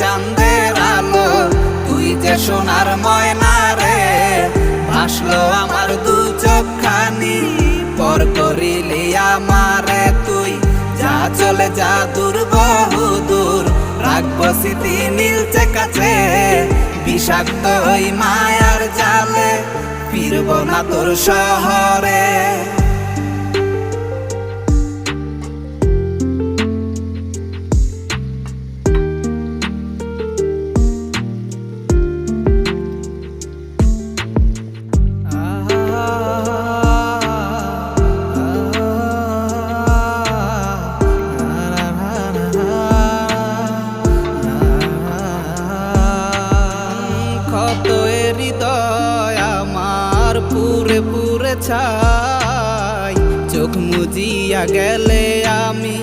চাঁদের আলো, তুই যে সোনার ময়না রে। ভাসলো আমার দু চোখখানি, পর করিলি আমারে তুই। যা চলে যা দূর বহু দূর, রাখবো স্মৃতি নীলচে কাছে। বিষাক্ত ওই মায়ার জালে, ফিরব না তোর শহরে। হৃদয় আমার পুরে পুরে ছাই, চোখ মুজিয়া গেলে আমি